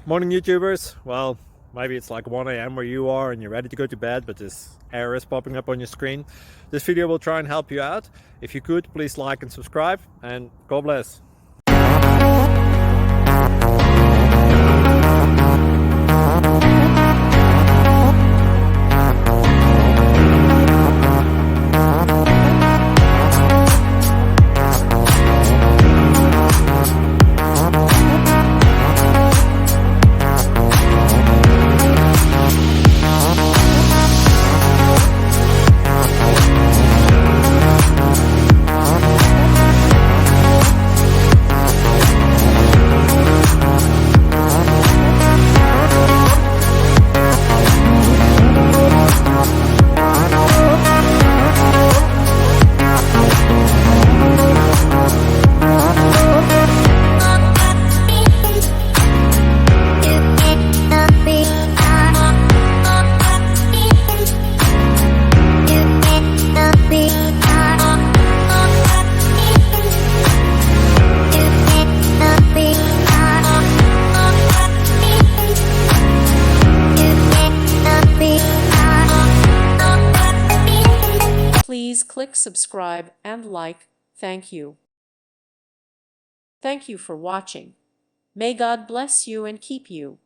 Morning YouTubers. Well, maybe it's like 1 a.m. where you are and you're ready to go to bed, but this error is popping up on your screen. This video will try and help you out. If you could, please like and subscribe, and God bless. Please click subscribe and like. Thank you. Thank you for watching. May God bless you and keep you.